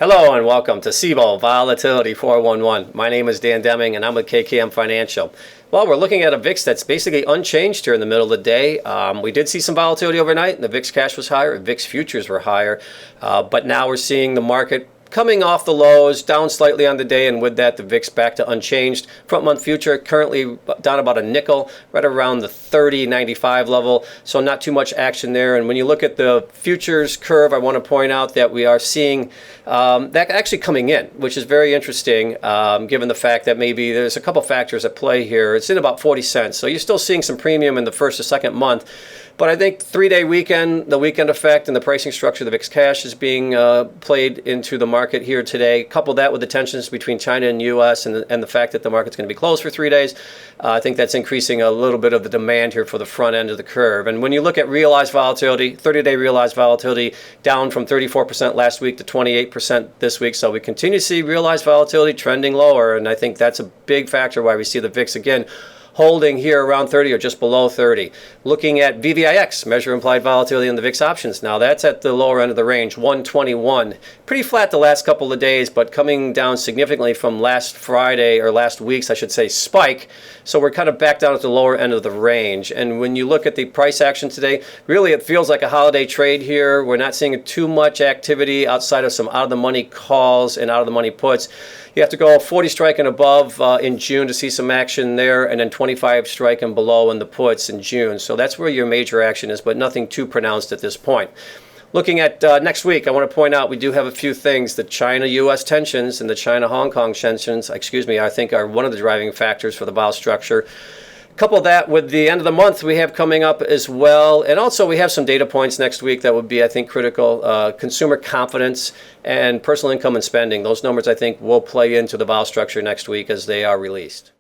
Hello and welcome to SIBO Volatility 411. My name is Dan Deming and I'm with KKM Financial. Well, we're looking at a VIX that's basically unchanged here in the middle of the day. We did see some volatility overnight. The VIX cash was higher, VIX futures were higher, but now we're seeing the market coming off the lows, down slightly on the day, and with that, the VIX back to unchanged. Front month future currently down about a nickel, right around the 30.95 level, so not too much action there. And when you look at the futures curve, I want to point out that we are seeing that actually coming in, which is very interesting, given the fact that maybe there's a couple factors at play here. It's in about 40 cents, so you're still seeing some premium in the first or second month. But I think 3-day weekend, the weekend effect and the pricing structure of the VIX cash is being played into the market here today. Couple that with the tensions between China and U.S. and the fact that the market's going to be closed for 3 days. I think that's increasing a little bit of the demand here for the front end of the curve. And when you look at realized volatility, 30-day realized volatility down from 34% last week to 28% this week. So we continue to see realized volatility trending lower. And I think that's a big factor why we see the VIX again holding here around 30 or just below 30. Looking at VVIX, measure implied volatility in the VIX options. Now that's at the lower end of the range, 121. Pretty flat the last couple of days, but coming down significantly from last Friday, or last week's, I should say, spike. So we're kind of back down at the lower end of the range. And when you look at the price action today, really it feels like a holiday trade here. We're not seeing too much activity outside of some out-of-the-money calls and out-of-the-money puts. You have to go 40 strike and above in June to see some action there, and then 25 strike and below in the puts in June. So that's where your major action is, but nothing too pronounced at this point. Looking at next week, I want to point out we do have a few things. The China-U.S. tensions and the China-Hong Kong tensions, I think are one of the driving factors for the vol structure. Couple that with the end of the month we have coming up as well. And also we have some data points next week that would be, I think, critical. Consumer confidence and personal income and spending. Those numbers, I think, will play into the vol structure next week as they are released.